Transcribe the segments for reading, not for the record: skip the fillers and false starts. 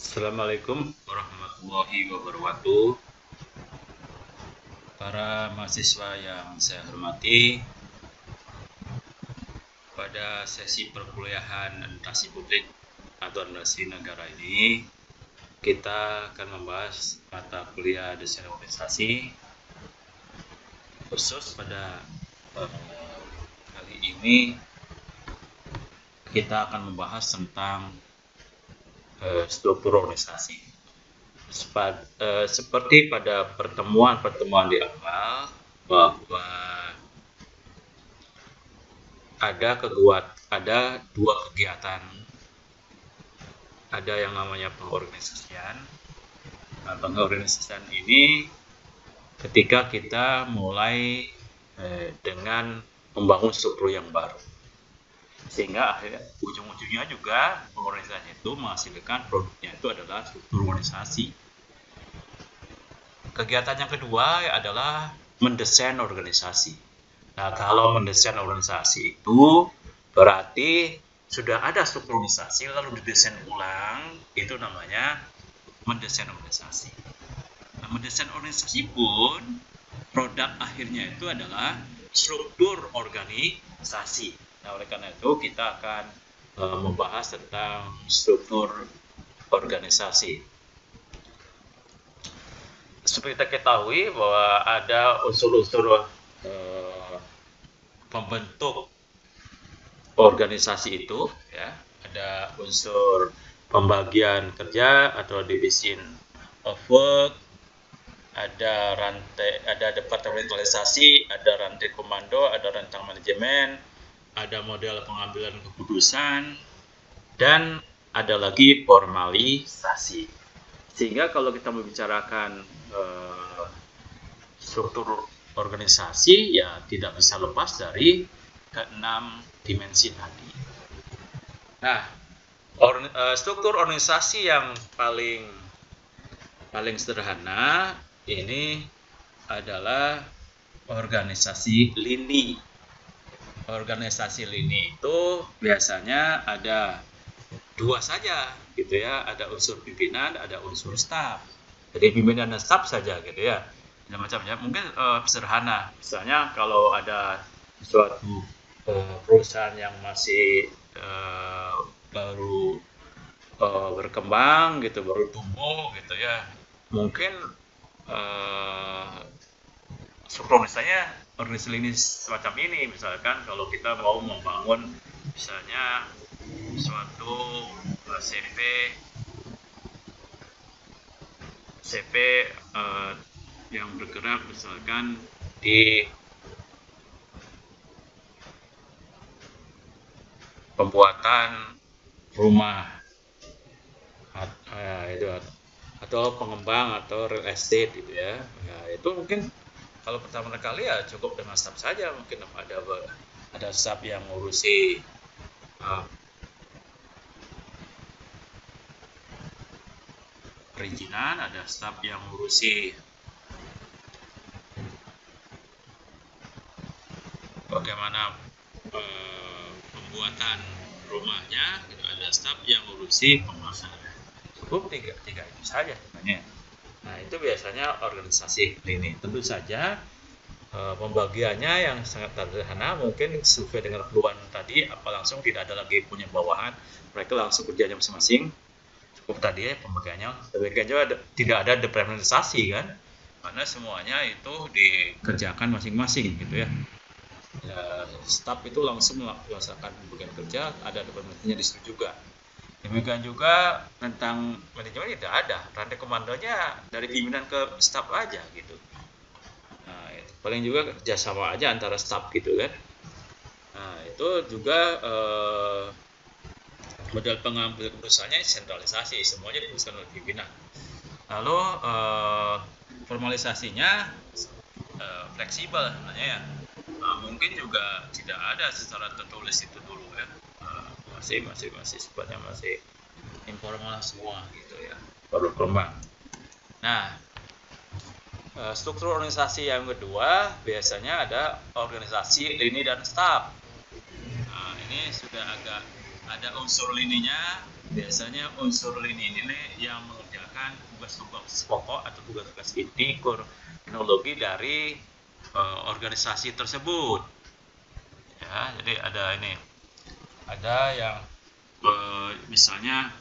Assalamualaikum warahmatullahi wabarakatuh. Para mahasiswa yang saya hormati, pada sesi perkuliahan administrasi publik atau administrasi negara ini, kita akan membahas mata kuliah desain organisasi. Khusus pada kali ini, kita akan membahas tentang struktur organisasi. Seperti pada pertemuan di awal, bahwa ada dua kegiatan. Ada yang namanya pengorganisasian. Nah, pengorganisasian ini ketika kita mulai dengan membangun struktur yang baru, sehingga akhirnya ujung-ujungnya juga pengorganisasian itu menghasilkan produknya itu adalah struktur organisasi. Kegiatan yang kedua adalah mendesain organisasi. Nah, kalau mendesain organisasi itu berarti sudah ada struktur organisasi lalu didesain ulang, itu namanya mendesain organisasi. Nah, mendesain organisasi pun produk akhirnya itu adalah struktur organisasi. Nah, oleh karena itu kita akan membahas tentang struktur organisasi. Seperti kita ketahui bahwa ada unsur-unsur pembentuk organisasi itu, ya. Ada unsur pembagian kerja atau division of work, ada departementalisasi, ada rantai komando, ada rentang manajemen, ada model pengambilan keputusan, dan ada lagi formalisasi. Sehingga kalau kita membicarakan struktur organisasi, ya tidak bisa lepas dari keenam dimensi tadi. Nah, struktur organisasi yang paling sederhana ini adalah organisasi lini. Organisasi lini itu biasanya ada dua saja, gitu ya. Ada unsur pimpinan, ada unsur staf. Jadi pimpinan dan staf saja, gitu ya. Macamnya mungkin sederhana. Misalnya kalau ada suatu perusahaan yang masih baru berkembang, gitu, baru tumbuh, gitu ya. Mungkin struktur organisasi ini semacam ini. Misalkan kalau kita mau membangun misalnya suatu CV yang bergerak misalkan di pembuatan rumah atau pengembang atau real estate, gitu ya. Nah, itu mungkin kalau pertama kali ya cukup dengan staf saja. Mungkin ada staf yang ngurusi perizinan, ada staf yang ngurusi bagaimana pembuatan rumahnya, gitu. Ada staf yang ngurusi pemasaran. Cukup tiga itu saja sebenarnya. Nah, itu biasanya organisasi lini. Tentu saja pembagiannya yang sangat sederhana, mungkin sesuai dengan keluhan tadi, apa langsung tidak ada lagi punya bawahan, mereka langsung kerjanya masing-masing. Cukup tadi ya pembagiannya. Demikian juga tidak ada departementalisasi, kan, karena semuanya itu dikerjakan masing-masing, gitu ya. Staf itu langsung melaksanakan pembagian kerja, ada departemennya di situ juga. Demikian juga tentang manajemen tidak ada, rantai komandonya dari pimpinan ke staf aja, gitu. Nah, itu paling juga kerjasama aja antara staf, gitu kan. Nah, itu juga model pengambil keputusannya sentralisasi, semuanya diputuskan oleh pimpinan. Lalu formalisasinya fleksibel sebenarnya ya. Mungkin juga tidak ada secara tertulis itu dulu ya. Masih sifatnya masih informal semua, gitu ya, baru berkembang. Nah, struktur organisasi yang kedua biasanya ada organisasi lini dan staf. Nah, ini sudah agak ada unsur lininya, biasanya unsur lini ini yang mengerjakan tugas-tugas pokok atau tugas-tugas inti teknologi dari organisasi tersebut. Ya, jadi ada yang misalnya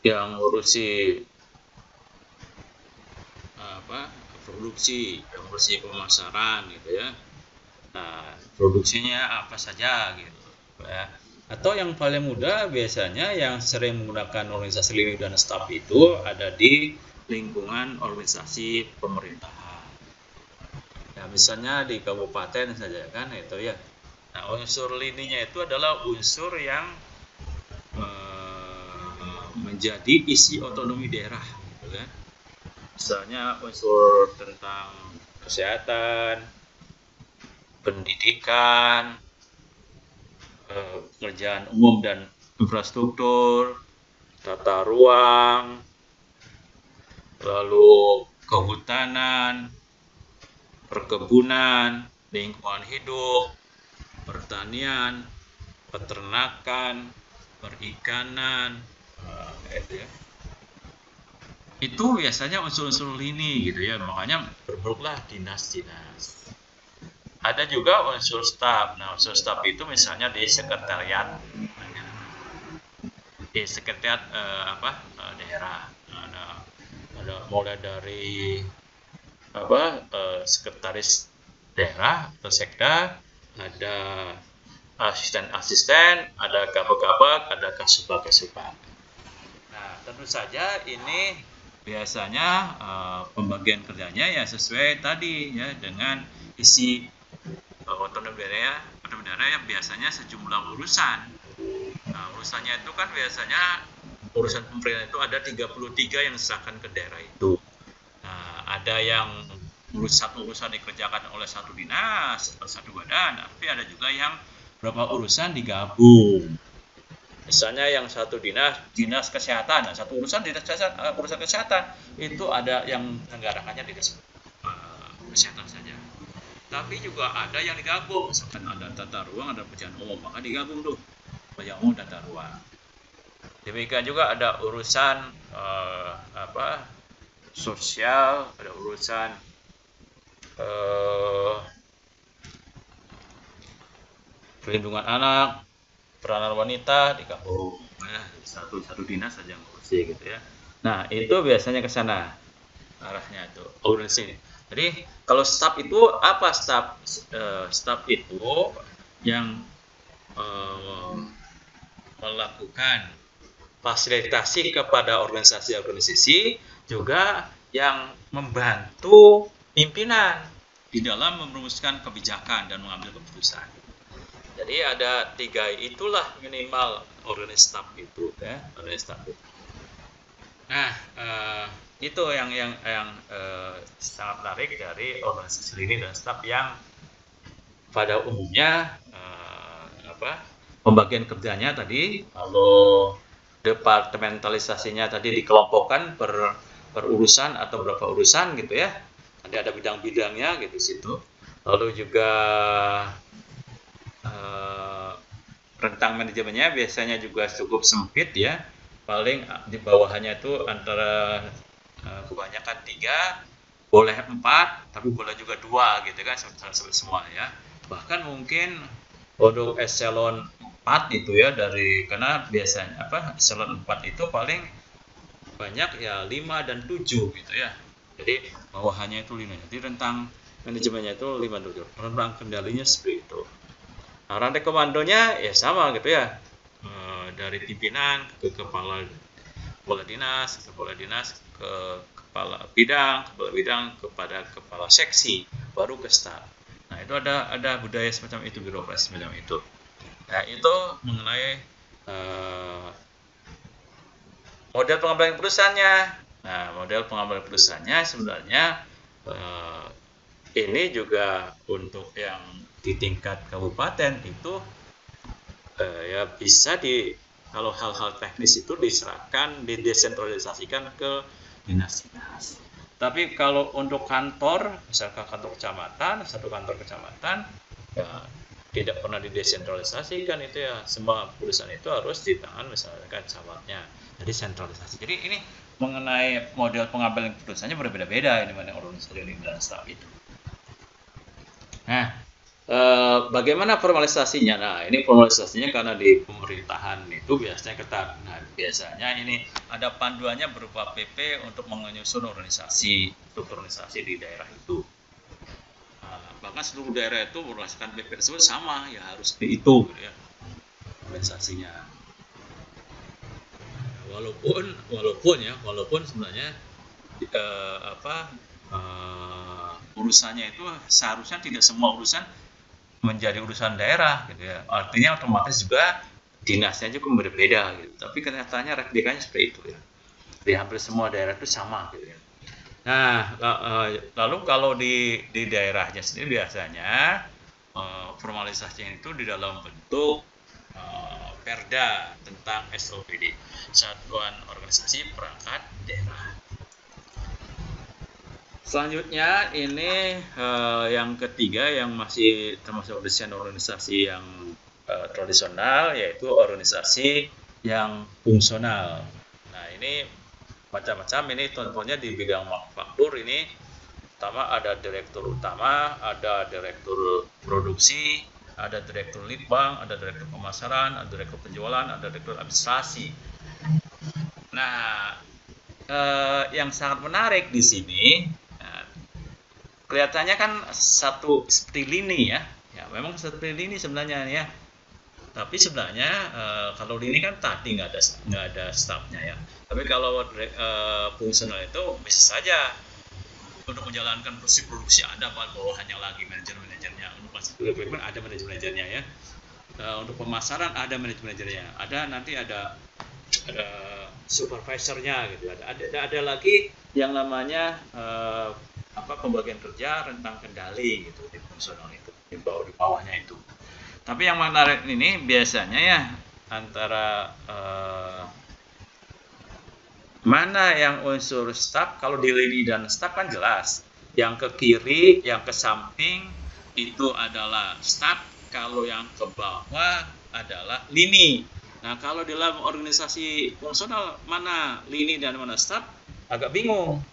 yang ngurusi produksi, yang ngurusi pemasaran gitu ya. Nah, produksinya apa saja gitu ya. Atau yang paling mudah biasanya yang sering menggunakan organisasi lini dan staf itu ada di lingkungan organisasi pemerintahan. Ya, misalnya di kabupaten saja kan itu ya. Nah, unsur lininya itu adalah unsur yang menjadi isi otonomi daerah gitu kan. Misalnya unsur tentang kesehatan, pendidikan, pekerjaan umum dan infrastruktur, tata ruang, lalu kehutanan, perkebunan, lingkungan hidup, pertanian, peternakan, perikanan, itu ya. Itu biasanya unsur-unsur lini gitu ya, makanya berbentuklah dinas-dinas. Ada juga unsur staf. Nah, unsur staf itu misalnya di sekretariat, daerah. Ada mulai dari sekretaris daerah atau sekda, ada asisten-asisten, ada kabak-kabak, ada kasubag-kasubag. Nah, tentu saja ini biasanya pembagian kerjanya ya sesuai tadi ya dengan isi otonomi daerah yang biasanya sejumlah urusan. Nah, urusannya itu kan biasanya urusan pemerintah itu ada 33 yang diserahkan ke daerah itu. Nah, ada yang urusan dikerjakan oleh satu dinas atau satu badan, tapi ada juga yang beberapa urusan digabung. Misalnya yang satu dinas kesehatan, nah satu urusan kesehatan itu ada yang menggarakannya dinas kesehatan saja. Tapi juga ada yang digabung, misalkan ada tata ruang, ada pekerjaan umum, maka digabung tuh pekerjaan umum tata ruang. Demikian juga ada urusan sosial, ada urusan perlindungan anak, peranan wanita digabung, satu dinas saja yang ngurusi gitu ya. Nah, itu biasanya ke sana arahnya itu organisasi. Jadi kalau staf itu apa staf? Staf itu yang melakukan fasilitasi kepada organisasi-organisasi, juga yang membantu pimpinan di dalam merumuskan kebijakan dan mengambil keputusan. Jadi ada 3 itulah minimal organisasi staf itu ya, organisasi staf itu. Nah, itu yang sangat menarik dari organisasi lini dan staf yang pada umumnya pembagian kerjanya tadi, lalu departementalisasinya tadi dikelompokkan per urusan atau berapa urusan gitu ya. Nanti ada bidang-bidangnya gitu situ. Lalu juga rentang manajemennya biasanya juga cukup sempit ya, paling di bawahnya itu antara kebanyakan 3, boleh 4, tapi boleh juga 2 gitu kan, semua ya. Bahkan mungkin untuk eselon 4 itu ya, karena biasanya eselon 4 itu paling banyak ya 5 dan 7 gitu ya. Jadi bawahannya itu 5, jadi rentang manajemennya itu 5 dan 7, rentang kendalinya seperti itu. Nah, rantai komandonya ya sama gitu ya, dari pimpinan ke kepala dinas, ke kepala bidang kepada kepala seksi, baru ke staf. Nah, itu ada budaya semacam itu, birokrasi semacam itu. Nah, itu mengenai model pengambilan keputusannya. Nah, model pengambilan keputusannya sebenarnya ini juga untuk yang di tingkat kabupaten itu ya bisa kalau hal-hal teknis itu diserahkan, didesentralisasikan ke dinas-dinas. Tapi kalau untuk kantor, misalkan kantor kecamatan, satu kantor kecamatan, ya tidak pernah didesentralisasikan itu ya, semua perusahaan itu harus di tangan misalkan camatnya. Jadi sentralisasi. Jadi ini mengenai model pengambilan keputusannya berbeda-beda ini mana organisasi dan staff itu. Nah, bagaimana formalisasinya? Nah, ini formalisasinya karena di pemerintahan itu biasanya ketat. Nah, biasanya ini ada panduannya berupa PP untuk menyusun organisasi, struktur organisasi di daerah itu. Bahkan seluruh daerah itu berdasarkan PP tersebut sama, ya harus seperti itu gitu ya organisasinya. Walaupun sebenarnya urusannya itu seharusnya tidak semua urusan menjadi urusan daerah gitu ya. Artinya otomatis juga dinasnya juga berbeda gitu. Tapi kenyataannya replikanya seperti itu ya. Di hampir semua daerah itu sama gitu ya. Nah, lalu kalau di daerahnya sendiri biasanya formalisasinya itu di dalam bentuk Perda tentang SOPD, Satuan Organisasi Perangkat Daerah. Selanjutnya ini yang ketiga yang masih termasuk desain organisasi yang tradisional, yaitu organisasi yang fungsional. Nah, ini macam-macam, ini contohnya di bidang manufaktur ini pertama ada direktur utama, ada direktur produksi, ada direktur litbang, ada direktur pemasaran, ada direktur penjualan, ada direktur administrasi. Nah, yang sangat menarik di sini kelihatannya kan satu seperti lini ya, memang seperti lini sebenarnya ya. Tapi sebenarnya kalau lini kan tadi nggak ada stafnya ya. Tapi kalau fungsional itu bisa saja untuk menjalankan proses produksi ada bawahannya lagi manajer-manajernya. Untuk pun ada manajer-manajernya ya. Untuk pemasaran ada manajer-manajernya. Nanti ada supervisornya gitu. Ada lagi yang namanya pembagian kerja rentang kendali gitu di fungsional itu di bawahnya itu. Tapi yang menarik ini biasanya ya antara mana yang unsur staf. Kalau di lini dan staf kan jelas. Yang ke kiri, yang ke samping itu adalah staf. Kalau yang ke bawah adalah lini. Nah, kalau di dalam organisasi fungsional mana lini dan mana staf agak bingung.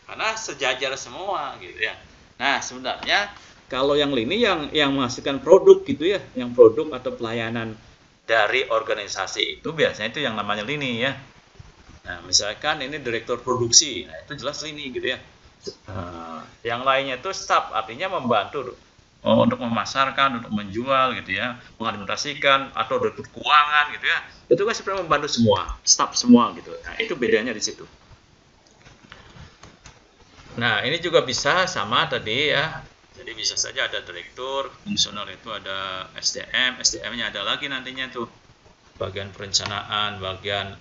Karena sejajar semua gitu ya. Nah, sebenarnya kalau yang lini yang menghasilkan produk gitu ya, yang produk atau pelayanan dari organisasi itu biasanya itu yang namanya lini ya. Nah, misalkan ini direktur produksi, nah itu jelas lini gitu ya. Yang lainnya itu staff, artinya membantu untuk memasarkan, untuk menjual gitu ya, mengadministrasikan atau direktur keuangan gitu ya. Itu kan sebenarnya membantu semua, staff semua gitu. Nah, itu bedanya di situ. Nah, ini juga bisa sama tadi ya. Jadi bisa saja ada direktur, fungsional itu ada SDM-nya ada lagi nantinya tuh bagian perencanaan, bagian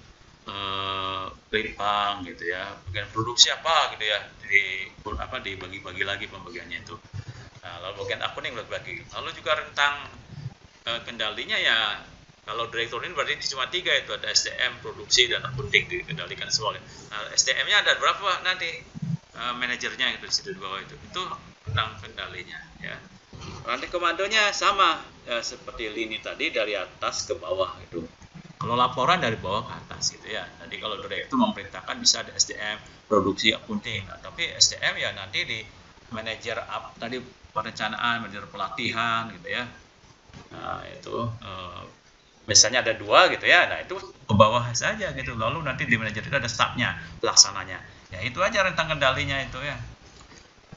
litbang gitu ya, bagian produksi apa gitu ya, dibagi-bagi lagi pembagiannya itu. Nah, lalu bagian accounting bagi. Lalu juga rentang kendalinya ya, kalau direktur ini berarti cuma 3 itu ada SDM, produksi dan accounting dikendalikan semua. Nah, SDM-nya ada berapa nanti manajernya itu di situ di bawah itu tentang kendalinya ya. Nanti komandonya sama ya, seperti lini tadi dari atas ke bawah itu. Kalau laporan dari bawah ke atas gitu ya. Jadi kalau direktur memerintahkan bisa ada SDM, produksi, accounting. Nah, tapi SDM ya nanti di manajer tadi perencanaan, manajer pelatihan gitu ya. Nah, itu misalnya ada 2 gitu ya. Nah, itu ke bawah saja gitu. Lalu nanti di manajer itu ada staffnya, pelaksananya. Ya itu aja rentang kendalinya itu ya.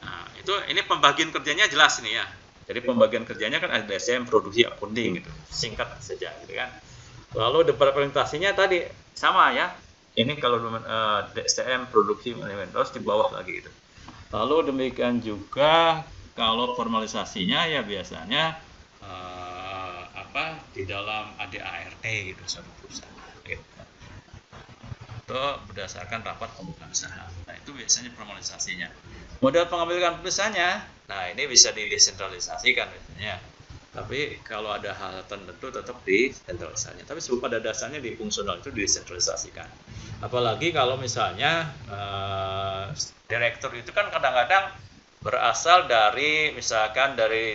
Nah, ini pembagian kerjanya jelas nih ya. Jadi pembagian kerjanya kan ada SDM, produksi, accounting gitu. Singkat saja gitu kan. Lalu implementasinya tadi sama ya. Ini kalau SDM, produksi, terus di bawah lagi gitu. Lalu demikian juga kalau formalisasinya ya biasanya di dalam ADART gitu suatu perusahaan gitu. Itu berdasarkan rapat pembukaan usaha. Nah, itu biasanya formalisasinya. Model pengambilan keputusannya, nah ini bisa didesentralisasikan biasanya. Tapi kalau ada hal tertentu tetap disentralisasikan. Tapi pada dasarnya di fungsional itu disentralisasikan. Apalagi kalau misalnya direktur itu kan kadang-kadang berasal dari misalkan dari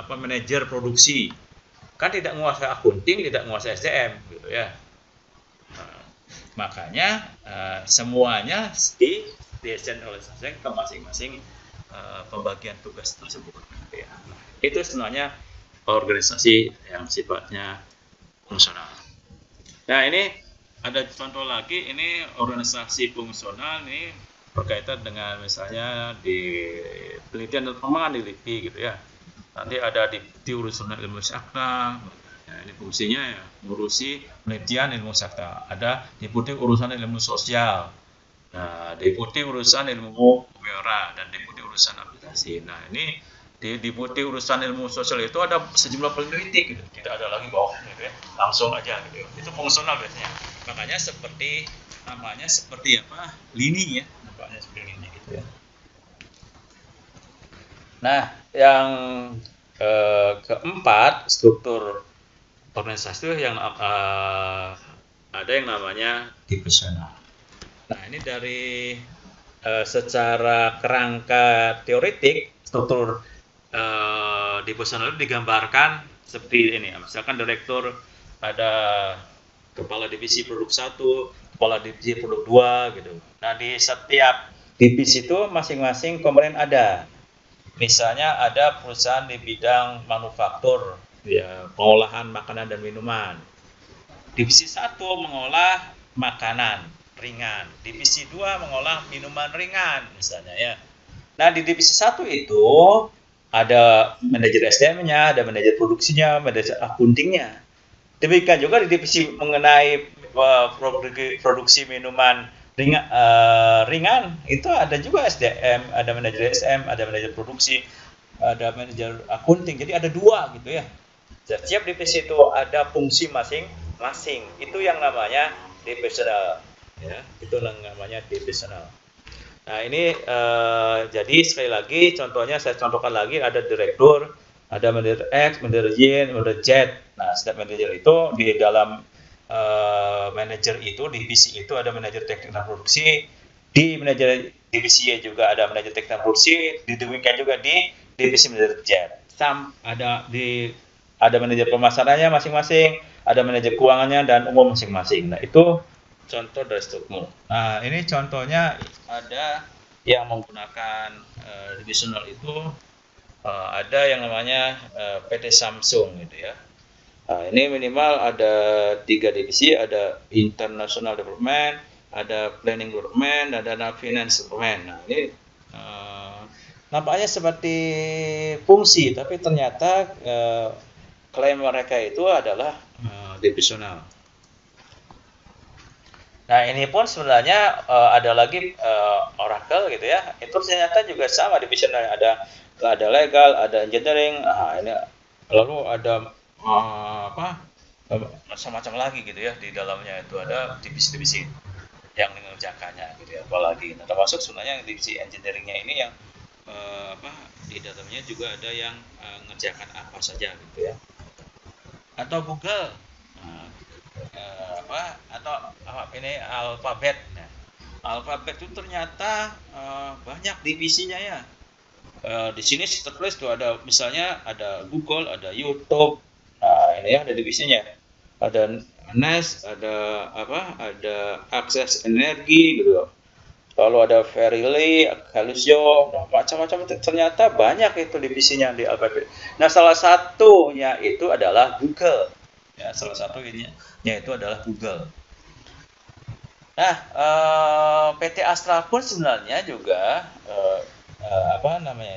manajer produksi, kan tidak menguasai akunting, tidak menguasai SDM gitu ya. Nah, makanya semuanya didesentralisasikan ke masing-masing pembagian tugas tersebut gitu ya. Nah, itu sebenarnya organisasi yang sifatnya fungsional. Nah, ini ada contoh lagi, ini organisasi fungsional ini berkaitan dengan misalnya di penelitian dan pengembangan di LIPI gitu ya. Nanti ada di urusan ilmu sakta, ya, ini fungsinya ya ngurusi penelitian ilmu sakta. Ada deputi urusan ilmu sosial, nah deputi urusan ilmu pemera, dan deputi urusan aplikasi. Nah ini di deputi urusan ilmu sosial itu ada sejumlah peneliti gitu. Tidak ada lagi bawah gitu ya, langsung aja gitu. Itu fungsional biasanya. Makanya namanya seperti apa? Lini ya, nampaknya seperti lini gitu ya. Nah, yang keempat, struktur organisasi itu yang ada yang namanya divisional. Nah, ini dari secara kerangka teoretik, struktur divisional itu digambarkan seperti ini. Misalkan direktur, ada kepala divisi produk 1, kepala divisi produk 2 gitu. Nah, di setiap divisi itu masing-masing komponen ada. Misalnya ada perusahaan di bidang manufaktur, ya, pengolahan makanan dan minuman. Divisi 1 mengolah makanan ringan, divisi 2 mengolah minuman ringan misalnya ya. Nah, di divisi 1 itu ada manajer SDM-nya, ada manajer produksinya, manajer akuntingnya. Demikian juga di divisi mengenai produksi minuman ringan itu ada juga SDM, ada manajer SDM, ada manajer produksi, ada manajer akunting. Jadi ada dua gitu ya. Setiap divisi itu ada fungsi masing-masing. Itu yang namanya divisional. Ya, itu yang namanya divisional. Nah ini jadi sekali lagi contohnya saya contohkan lagi, ada direktur, ada manajer X, manajer Y, manajer Z. Nah setiap manajer itu di dalam manajer itu, divisi itu ada manajer teknik dan produksi, di manajer divisi Y juga ada manajer teknik dan produksi, demikian juga di divisi manajer Z. Ada manajer pemasarannya masing-masing, ada manajer keuangannya dan umum masing-masing. Nah itu contoh dari struktur. Nah ini contohnya ada yang menggunakan divisional itu ada yang namanya PT Samsung gitu ya. Nah, ini minimal ada 3 divisi, ada International Development, ada Planning Development, ada Finance Development. Nah, ini nampaknya seperti fungsi, tapi ternyata klaim mereka itu adalah divisional. Nah, ini pun sebenarnya ada lagi Oracle gitu ya. Itu ternyata juga sama divisional, ada legal, ada engineering. Nah, ini lalu ada macam-macam lagi gitu ya, di dalamnya itu ada divisi-divisi yang mengerjakannya gitu ya, apalagi nah, termasuk sebenarnya divisi engineeringnya ini yang di dalamnya juga ada yang mengerjakan apa saja gitu ya, atau Google ini Alphabet. Nah, Alphabet itu ternyata banyak divisinya ya. Di sini tertulis tuh ada misalnya ada Google, ada YouTube. Nah, ini ya ada divisinya. Ada NES, ada akses energi gitu. Lalu ada Verily, Calusio, macam-macam. Ternyata banyak itu divisinya di Alphabet. Nah, salah satunya itu adalah Google. Ya, salah satunya itu adalah Google. Nah, PT Astra pun sebenarnya juga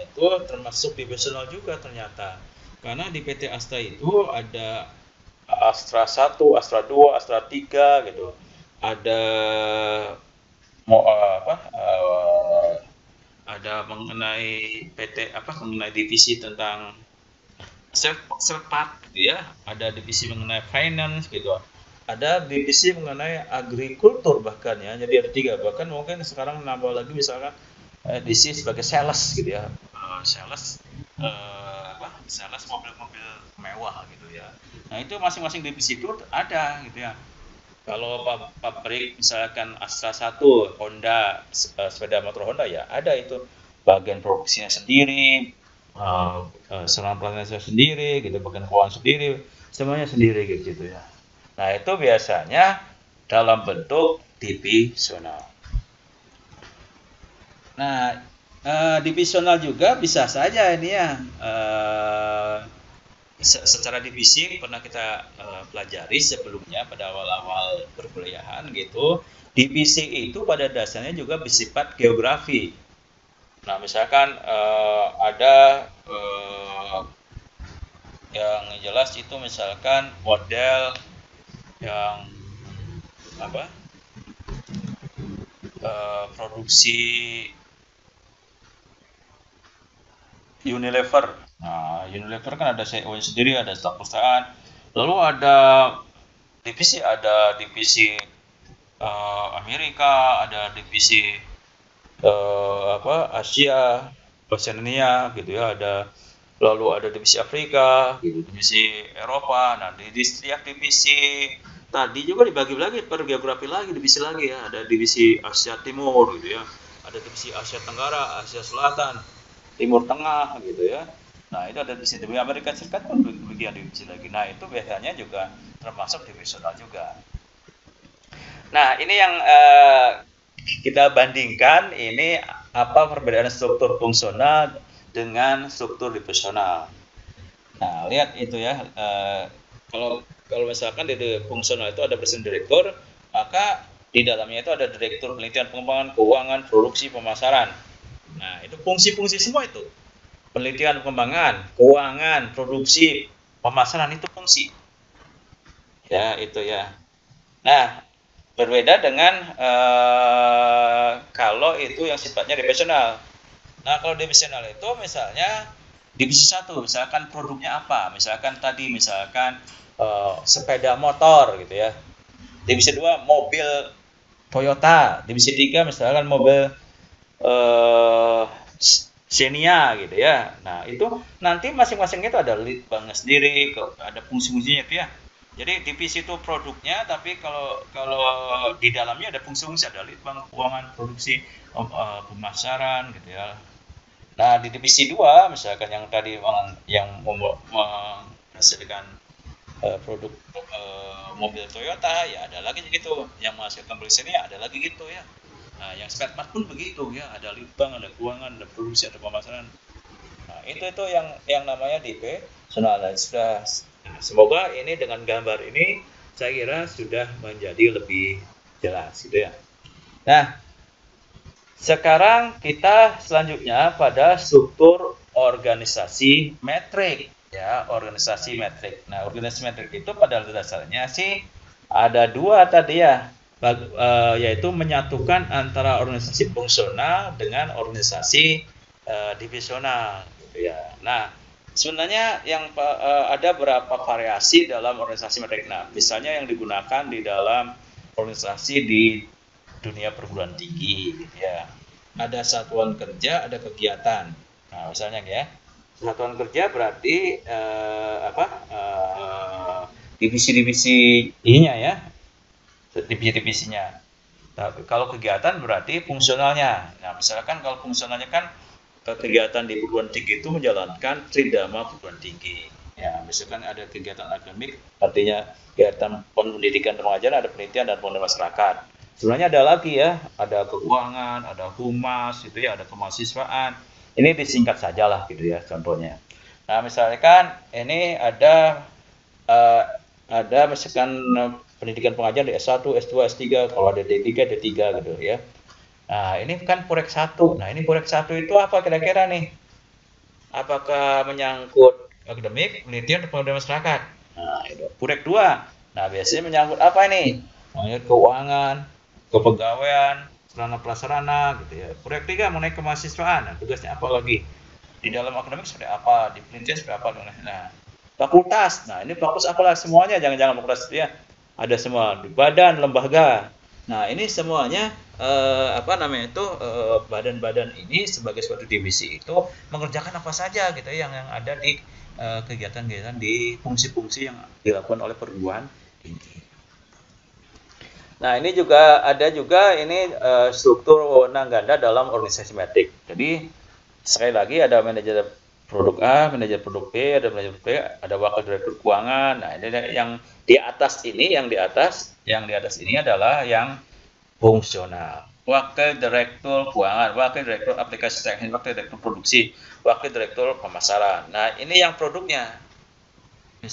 itu termasuk divisional juga ternyata. Karena di PT Astra itu ada Astra 1, Astra 2, Astra 3 gitu. Ada ada mengenai mengenai divisi tentang Serpat gitu ya. Ada divisi mengenai finance gitu. Ada divisi mengenai agrikultur bahkan ya. Jadi ada 3, bahkan mungkin sekarang nambah lagi misalkan divisi sebagai sales gitu ya. Sales mobil-mobil mewah gitu ya. Nah, itu masing-masing divisi itu ada gitu ya. Kalau pabrik misalkan Astra 1, Honda, sepeda motor Honda ya ada itu bagian produksinya sendiri, saluran pelatihan sendiri, gitu, bagian keuangan sendiri, semuanya sendiri gitu ya. Nah itu biasanya dalam bentuk divisional. Nah divisional juga bisa saja ini ya. Secara divisi pernah kita pelajari sebelumnya pada awal-awal perkuliahan gitu. Divisi itu pada dasarnya juga bersifat geografi. Nah, misalkan ada yang jelas itu misalkan model yang apa? Produksi Unilever. Nah, Unilever kan ada CEO sendiri, ada staf perusahaan. Lalu ada divisi Amerika, ada divisi Asia, Oceania gitu ya, lalu ada divisi Afrika, gitu, divisi Eropa. Nah, di setiap divisi tadi juga dibagi lagi per geografi lagi, divisi lagi ya, ada divisi Asia Timur gitu ya, ada divisi Asia Tenggara, Asia Selatan, Timur Tengah gitu ya. Nah, itu ada divisi Amerika Serikat pun bagian divisi lagi. Nah, itu biasanya juga termasuk divisional juga. Nah, ini yang kita bandingkan ini apa perbedaan struktur fungsional dengan struktur divisional. Nah, lihat itu ya. Kalau misalkan di fungsional itu ada presiden direktur, maka di dalamnya itu ada direktur penelitian pengembangan, keuangan, produksi, pemasaran. Nah, itu fungsi-fungsi semua itu. Penelitian pengembangan, keuangan, produksi, pemasaran itu fungsi. Ya, itu ya. Nah, berbeda dengan kalau itu yang sifatnya divisional. Nah, kalau divisional itu misalnya divisi satu, misalkan produknya apa? Misalkan sepeda motor gitu ya. Divisi 2 mobil Toyota, divisi 3 misalkan mobil Xenia gitu ya. Nah, itu nanti masing-masing itu ada lead banknya sendiri, ada fungsi-fungsinya itu ya. Jadi divisi itu produknya, tapi kalau di dalamnya ada fungsi-fungsi, ada lead bank, keuangan, produksi, pemasaran gitu ya. Nah, di divisi 2 misalkan yang tadi yang menghasilkan produk mobil Toyota ya ada lagi gitu, yang menghasilkan ini ada lagi gitu ya. Nah, yang spare part pun begitu ya, ada lead bank, ada keuangan, ada produksi, ada pemasaran. Nah, itu yang namanya divisional. Sudah. Nah, semoga ini dengan gambar ini saya kira sudah menjadi lebih jelas gitu ya. Nah, sekarang kita selanjutnya pada struktur organisasi metrik ya, organisasi metrik. Nah, organisasi metrik itu pada dasarnya sih ada dua tadi ya, yaitu menyatukan antara organisasi fungsional dengan organisasi divisional gitu ya. Nah, sebenarnya yang ada beberapa variasi dalam organisasi metrik. Nah, misalnya yang digunakan di dalam organisasi di dunia perguruan tinggi gitu ya. Ada satuan kerja, ada kegiatan. Nah, misalnya ya, satuan kerja berarti divisi-divisi ininya ya, divisi-divisinya. Tapi kalau kegiatan berarti fungsionalnya. Nah, misalkan kalau fungsionalnya kan kegiatan di perguruan tinggi itu menjalankan tridharma perguruan tinggi. Ya, misalkan ada kegiatan akademik, artinya kegiatan pendidikan dan pengajaran, ada penelitian dan pengembangan masyarakat. Sebenarnya ada lagi ya, ada keuangan, ada humas, itu ya, ada kemahasiswaan. Ini disingkat saja lah gitu ya contohnya. Nah, misalkan ini ada misalkan pendidikan pengajaran di S1, S2, S3, kalau ada D3, D3 gitu ya. Nah, ini kan Purek 1. Nah, ini Purek 1 itu apa kira-kira nih? Apakah menyangkut akademik, penelitian, dan pengembangan masyarakat? Nah, itu. Purek 2. Nah, biasanya menyangkut apa nih? Menyangkut keuangan, kepegawaian, sarana prasarana gitu ya. Purek 3 mengenai kemahasiswaan. Nah, tugasnya apa lagi? Di dalam akademik seperti apa? Di penelitian seperti apa? Nah, fakultas. Nah, ini fakultas apalah semuanya, jangan fakultas itu ya. Ada semua di badan, lembaga. Nah, ini semuanya badan-badan ini sebagai suatu divisi itu mengerjakan apa saja gitu yang ada di kegiatan-kegiatan di fungsi-fungsi yang dilakukan oleh perguruan tinggi. Nah, ini juga ada ini struktur wewenang ganda dalam organisasi metrik. Jadi sekali lagi ada manajer produk A, manajer produk B, ada manajer produk B, ada wakil direktur keuangan. Nah, ini yang di atas ini, yang di atas ini adalah yang fungsional. Wakil direktur keuangan, wakil direktur aplikasi teknis, wakil direktur produksi, wakil direktur pemasaran. Nah, ini yang produknya.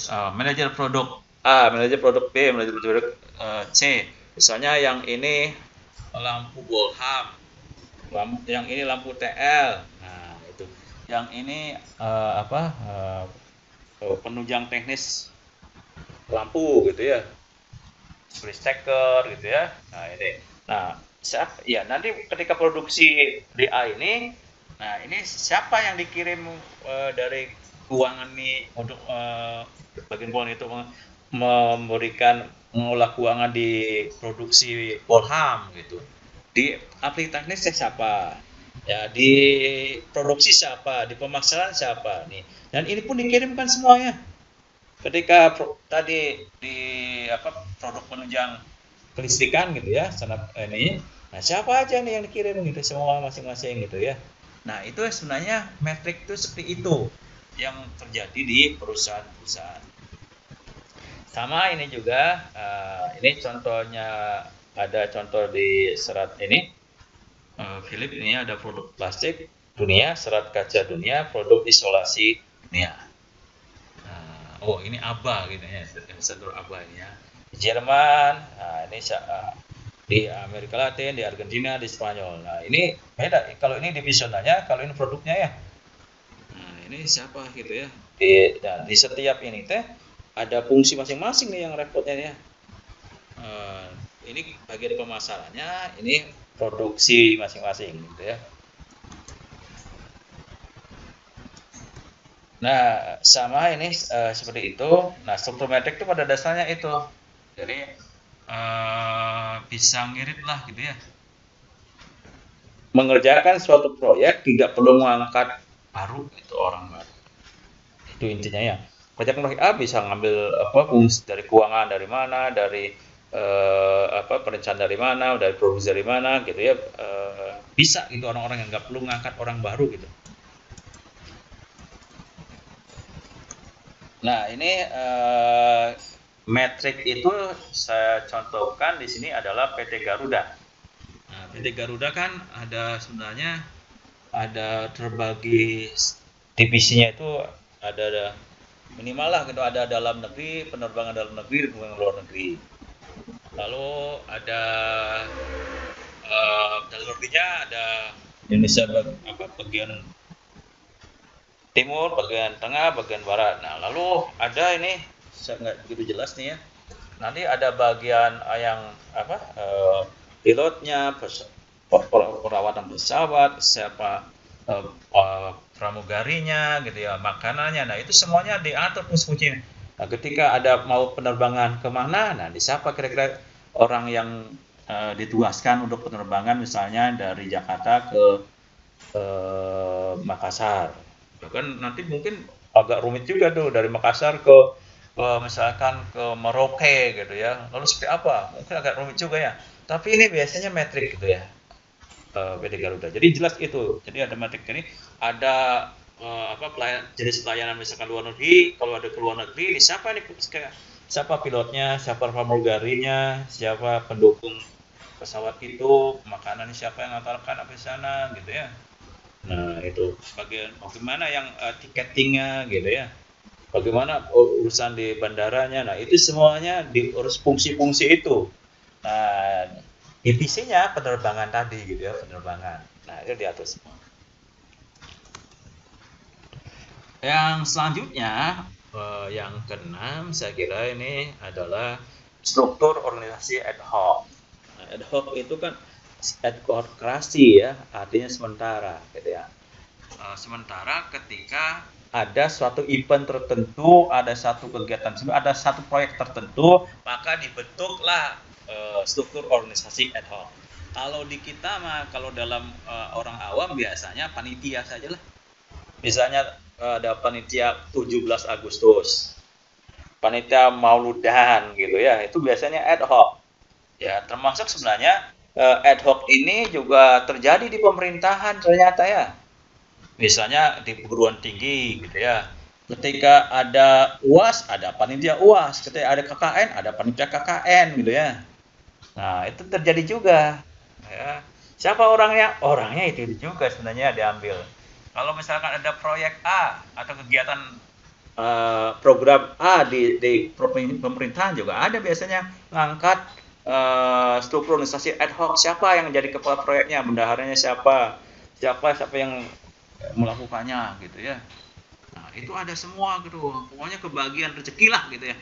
Manajer produk A, manajer produk B, manajer produk C. Misalnya yang ini lampu Bolham, yang ini lampu TL. Nah, itu. Yang ini penunjang teknis lampu gitu ya. Spray steker gitu ya. Nah, ini. Nah, ya nanti ketika produksi di A ini, nah ini siapa yang dikirim dari keuangan nih untuk bagian keuangan itu memberikan mengolah keuangan di produksi Polham gitu. Di aplikasi teknisnya siapa? Ya, di produksi siapa? Di pemasaran siapa nih? Dan ini pun dikirimkan semuanya. Ketika tadi di produk penunjang kelistrikan gitu ya, sangat ini. Nah, siapa aja nih yang dikirim gitu, semua masing-masing gitu ya. Nah, itu sebenarnya metrik itu seperti itu yang terjadi di perusahaan-perusahaan. Sama ini juga, ini contohnya, ada contoh di serat ini, Philip ini ada produk plastik dunia, serat kaca dunia, produk isolasi dunia. Oh, ini ABA gitu ya, sensor ABA ini ya. Di Jerman, nah ini di Amerika Latin, di Argentina, di Spanyol. Nah, ini beda. Kalau ini divisionalnya, kalau ini produknya ya. Nah, ini siapa gitu ya. Di setiap ini teh ada fungsi masing-masing nih yang repotnya ya. Ini bagian pemasarannya, ini produksi masing-masing gitu ya. Nah, sama ini seperti itu. Nah, struktur metrik itu pada dasarnya itu. Jadi bisa ngirit lah gitu ya. Mengerjakan suatu proyek tidak perlu mengangkat baru itu orang baru. Itu intinya ya. Kerjakan proyek A bisa ngambil fungsi dari keuangan dari mana, dari perencanaan dari mana, dari produksi dari mana gitu ya. Bisa gitu orang-orang yang nggak perlu ngangkat orang baru gitu. Nah, ini metrik itu saya contohkan di sini adalah PT Garuda. Nah, PT Garuda kan sebenarnya ada terbagi divisinya itu ada minimal lah gitu, ada dalam negeri, penerbangan dalam negeri, penerbangan luar negeri. Lalu ada dalam negerinya ada Indonesia bagian timur, bagian tengah, bagian barat. Nah, lalu ada ini nggak begitu jelas nih ya. Nanti ada bagian yang pilotnya, perawatan pesawat, siapa pramugarinya gitu ya, makanannya. Nah, itu semuanya diatur fungsi-fungsinya. Nah, ketika ada mau penerbangan kemana, nah di siapa kira-kira orang yang ditugaskan untuk penerbangan misalnya dari Jakarta ke Makassar. Bahkan nanti mungkin agak rumit juga tuh dari Makassar ke misalkan ke Merauke gitu ya. Lalu seperti apa? Mungkin agak rumit juga ya. Tapi ini biasanya metrik gitu ya. PT Garuda. Jadi jelas itu. Jadi ada metrik ini, ada jenis pelayanan misalkan luar negeri. Kalau ada ke luar negeri, ini siapa nih? Siapa pilotnya, siapa pramugarinya, siapa pendukung pesawat itu, makanan siapa yang ngantarkan apa di sana gitu ya. Nah, itu bagaimana yang tiketingnya gitu ya. Bagaimana urusan di bandaranya. Nah, itu semuanya diurus fungsi-fungsi itu. Nah, divisinya penerbangan tadi gitu ya, penerbangan. Nah, itu diatur semua. Yang selanjutnya, yang keenam, saya kira ini adalah struktur organisasi ad hoc. Nah, ad hoc itu kan adhokrasi ya, artinya sementara gitu ya. Sementara ketika ada suatu event tertentu, ada satu kegiatan, ada satu proyek tertentu, maka dibentuklah struktur organisasi ad hoc. Kalau di kita mah, kalau dalam orang awam biasanya panitia saja lah. Misalnya ada panitia 17 Agustus, panitia Mauludan gitu ya, itu biasanya ad hoc. Ya, termasuk sebenarnya ad hoc ini juga terjadi di pemerintahan ternyata ya. Misalnya di perguruan tinggi gitu ya. Ketika ada UAS, ada panitia UAS. Ketika ada KKN, ada panitia KKN gitu ya. Nah, itu terjadi juga. Ya. Siapa orangnya? Orangnya itu juga sebenarnya diambil. Kalau misalkan ada proyek A atau kegiatan program A di pemerintahan juga ada biasanya ngangkat struktur organisasi ad hoc, siapa yang jadi kepala proyeknya, bendaharanya siapa, siapa yang melakukannya gitu ya. Nah, itu ada semua gitu, pokoknya kebagian rezeki lah gitu ya.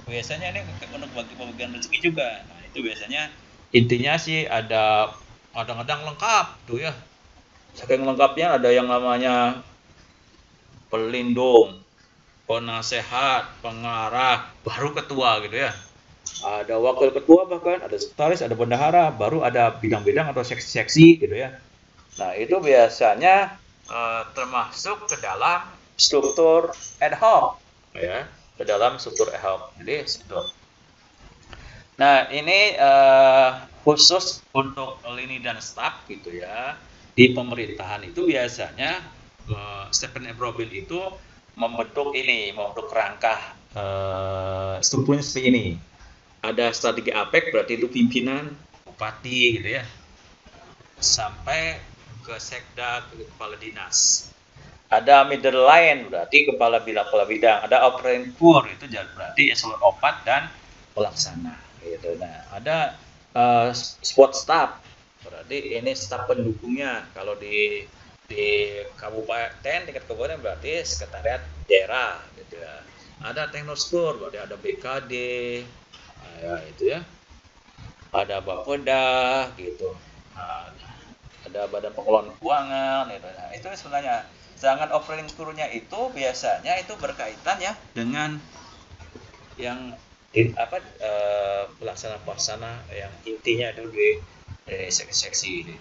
Biasanya ini untuk bagi pembagian rezeki juga. Nah, itu biasanya intinya sih ada kadang-kadang lengkap tuh ya. Saking lengkapnya ada yang namanya pelindung, penasehat, pengarah, baru ketua gitu ya. Ada wakil ketua bahkan, ada sekretaris, ada bendahara, baru ada bidang-bidang atau seksi-seksi gitu ya. Nah, itu biasanya termasuk ke dalam struktur ad hoc ya, ke dalam struktur ad hoc. Jadi struktur. Nah, ini khusus untuk lini dan staf gitu ya. Di pemerintahan itu biasanya Stephen M. Robin itu membentuk kerangka strukturnya seperti ini. Ada strategi APEC, berarti itu pimpinan, bupati gitu ya, sampai ke sekda, ke kepala dinas. Ada middle line, berarti kepala bidang. Ada operating core, itu berarti eselon 4 dan pelaksana gitu. Nah, ada support staff, berarti ini staf pendukungnya. Kalau di kabupaten, tingkat kabupaten berarti sekretariat daerah gitu ya. Ada teknospor, berarti ada BKD, ya itu ya. Ada Bapeda gitu. Nah, ada Badan Pengelolaan Keuangan gitu. Nah, itu sebenarnya. Sedangkan operating core-nya itu biasanya itu berkaitan ya dengan yang pelaksana yang intinya itu di seksi-seksi ini.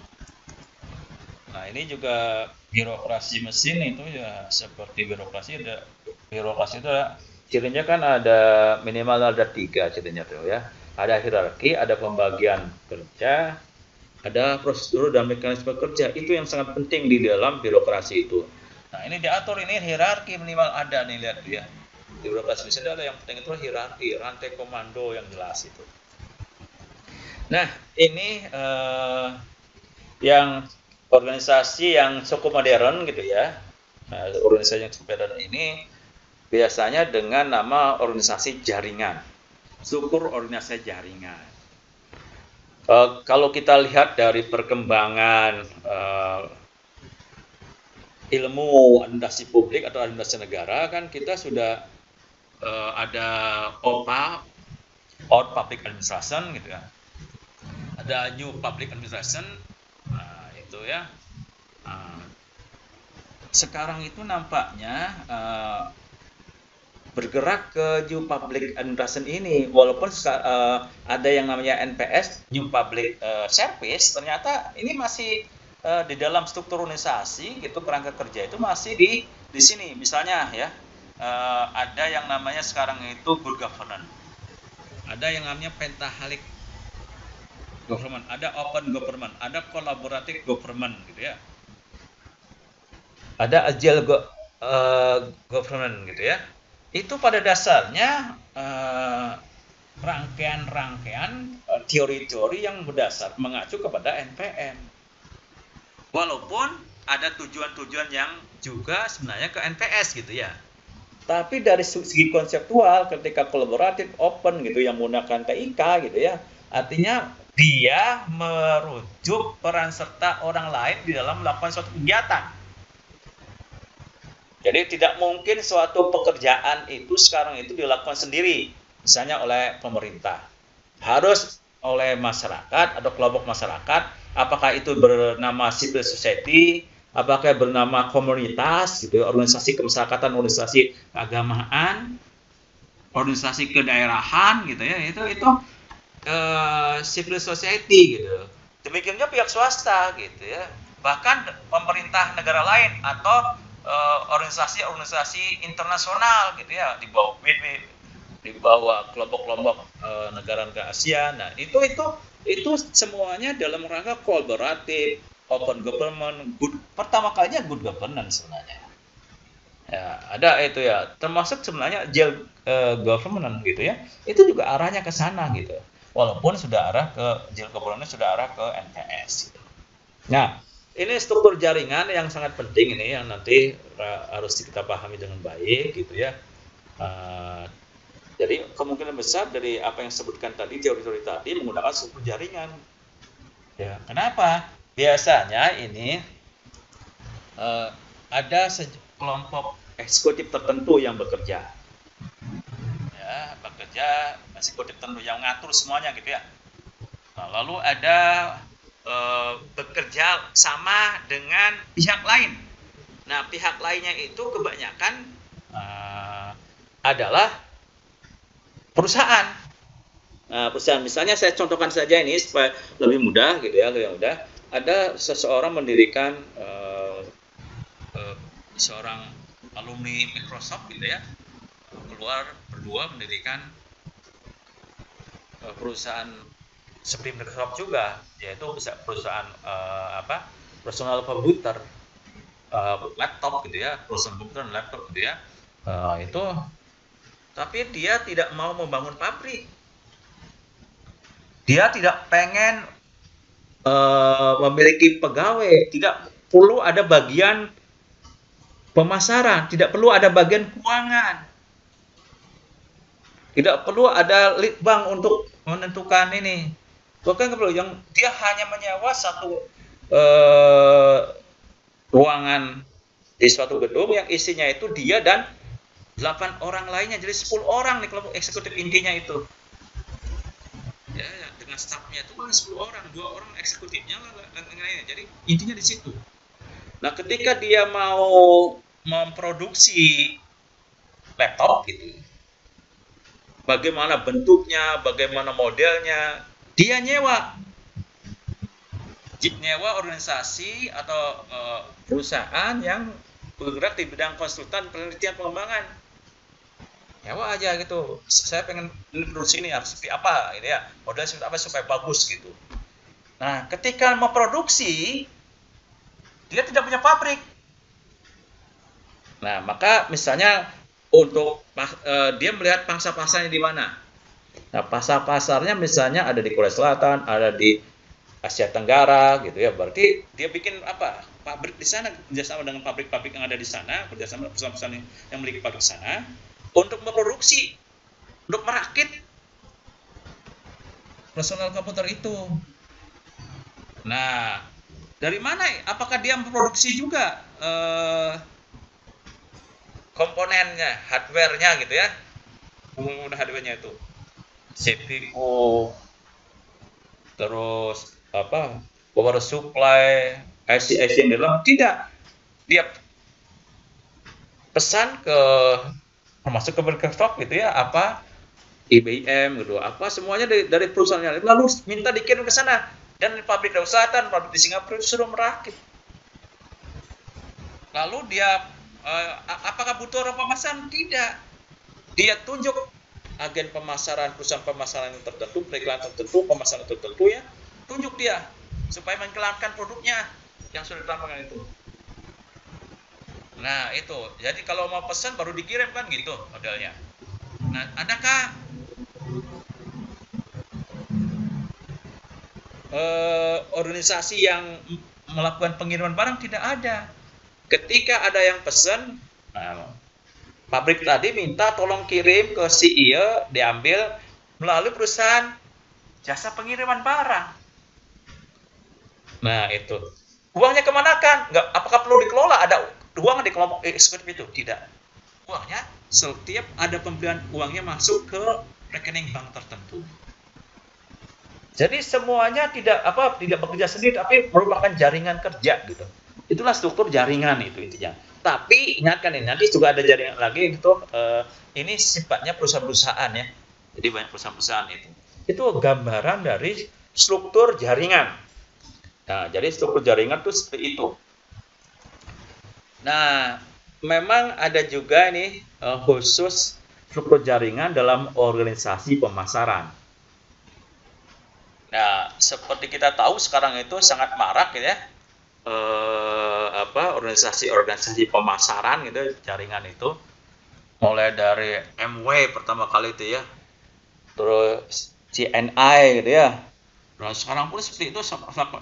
Nah, ini juga birokrasi mesin itu ya seperti birokrasi itu cirinya kan ada minimal ada 3 cirinya tuh ya. Ada hierarki, ada pembagian kerja, ada prosedur dan mekanisme kerja. Itu yang sangat penting di dalam birokrasi itu. Nah, ini diatur, ini hierarki minimal ada nih, lihat ya. Di birokrasi mesin ada yang penting itu hierarki, rantai komando yang jelas itu. Nah, ini yang organisasi yang cukup modern gitu ya. Nah, organisasi yang cukup modern ini biasanya dengan nama organisasi jaringan, struktur organisasi jaringan. Kalau kita lihat dari perkembangan ilmu administrasi publik atau administrasi negara, kan kita sudah ada OPA, Old Public Administration gitu ya. Ada New Public Administration, nah, itu ya. Sekarang itu nampaknya bergerak ke New Public Administration ini, walaupun ada yang namanya NPS, New Public Service, ternyata ini masih di dalam struktur organisasi gitu, kerangka kerja itu masih di sini. Misalnya ya, ada yang namanya sekarang itu good governance, ada yang namanya pentaholic government, ada open government, ada collaborative government gitu ya, ada agile government gitu ya. Itu pada dasarnya rangkaian teori-teori yang berdasar mengacu kepada NPM. Walaupun ada tujuan-tujuan yang juga sebenarnya ke NPS gitu ya. Tapi dari segi konseptual, ketika kolaboratif, open gitu, yang menggunakan TIK gitu ya, artinya dia merujuk peran serta orang lain di dalam melakukan suatu kegiatan. Jadi tidak mungkin suatu pekerjaan itu sekarang itu dilakukan sendiri, misalnya oleh pemerintah. Harus oleh masyarakat atau kelompok masyarakat, apakah itu bernama civil society, apakah bernama komunitas, gitu, organisasi kemasyarakatan, organisasi keagamaan, organisasi kedaerahan, gitu ya, itu civil society, gitu. Demikian juga pihak swasta, gitu ya. Bahkan pemerintah negara lain atau organisasi-organisasi internasional gitu ya, di bawah PBB, di bawah kelompok-kelompok negara-negara Asia. Nah, itu semuanya dalam rangka kolaboratif, open government, pertama kalinya good governance sebenarnya. Ya, ada itu ya, termasuk sebenarnya jail government gitu ya. Itu juga arahnya ke sana gitu. Walaupun sudah arah ke jail government sudah arah ke NPS gitu. Nah, ini struktur jaringan yang sangat penting ini yang nanti harus kita pahami dengan baik gitu ya. Jadi kemungkinan besar dari apa yang disebutkan tadi, teori-teori tadi menggunakan struktur jaringan. Ya, kenapa? Biasanya ini ada kelompok eksekutif tertentu yang bekerja. Ya, bekerja eksekutif tertentu yang ngatur semuanya gitu ya. Nah, lalu ada bekerja sama dengan pihak lain. Nah, pihak lainnya itu kebanyakan adalah perusahaan. Nah, perusahaan misalnya saya contohkan saja ini supaya lebih mudah gitu ya, lebih mudah. Ada seseorang mendirikan seorang alumni Microsoft gitu ya, keluar berdua mendirikan perusahaan seperti Microsoft juga, yaitu perusahaan personal computer, laptop gitu ya, perusahaan komputer dan laptop gitu ya, itu. Tapi dia tidak mau membangun pabrik, dia tidak pengen memiliki pegawai, tidak perlu ada bagian pemasaran, tidak perlu ada bagian keuangan, tidak perlu ada lead bank untuk menentukan ini. Bukan perlu, yang dia hanya menyewa satu ruangan di suatu gedung yang isinya itu dia dan 8 orang lainnya, jadi 10 orang nih kelompok eksekutif intinya itu. Ya, dengan stafnya itu kan 10 orang, 2 orang eksekutifnya dan lain-lainnya. Jadi intinya di situ. Nah, ketika dia mau memproduksi laptop gitu, bagaimana bentuknya, bagaimana modelnya, dia nyewa organisasi atau perusahaan yang bergerak di bidang konsultan penelitian pengembangan. Nyewa aja gitu, saya pengen produksi ini harus seperti apa gitu ya, modelnya seperti apa supaya bagus gitu. Nah, ketika memproduksi, dia tidak punya pabrik. Nah, maka misalnya untuk dia melihat pasar-pasarnya di mana. Nah, pasar-pasarnya misalnya ada di Korea Selatan, ada di Asia Tenggara gitu ya. Berarti dia bikin apa? Pabrik di sana, kerjasama dengan pabrik-pabrik yang ada di sana, kerjasama dengan perusahaan-perusahaan yang memiliki pabrik di sana untuk memproduksi, untuk merakit personal komputer itu. Nah, dari mana? Apakah dia memproduksi juga komponennya, hardware-nya gitu ya, penggunaan hardware-nya itu, CPU, terus power supply, IC yang di dalam? Tidak, dia pesan ke termasuk ke Microsoft gitu ya, IBM gitu, semuanya dari perusahaannya, lalu minta dikirim ke sana, dan pabrik di selatan, pabrik di Singapura suruh merakit. Lalu dia apakah butuh orang pemasaran? Tidak. Dia tunjuk agen pemasaran, perusahaan pemasaran yang tertentu, periklan tertentu, pemasaran tertentu ya, tunjuk dia supaya mengiklankan produknya yang sudah ditampilkan itu. Nah itu, jadi kalau mau pesan baru dikirim kan gitu modelnya. Nah, adakah organisasi yang melakukan pengiriman barang? Tidak ada. Ketika ada yang pesan, pabrik tadi minta tolong kirim ke si iya, diambil melalui perusahaan jasa pengiriman barang. Nah itu, uangnya kemanakan? Apakah perlu dikelola? Ada uang di kelompok eksekutif itu? Tidak. Uangnya setiap ada pembelian, uangnya masuk ke rekening bank tertentu. Jadi semuanya tidak bekerja sendiri, tapi merupakan jaringan kerja gitu. Itulah struktur jaringan itu intinya. Tapi ingatkan ini, nanti juga ada jaringan lagi gitu. Ini sifatnya perusahaan-perusahaan ya. Jadi banyak perusahaan-perusahaan itu. Itu gambaran dari struktur jaringan. Nah, jadi struktur jaringan itu seperti itu. Nah, memang ada juga nih khusus struktur jaringan dalam organisasi pemasaran. Nah, seperti kita tahu sekarang itu sangat marak ya, organisasi pemasaran gitu, jaringan itu mulai dari MW pertama kali itu ya, terus CNI gitu ya. Nah, sekarang pun seperti itu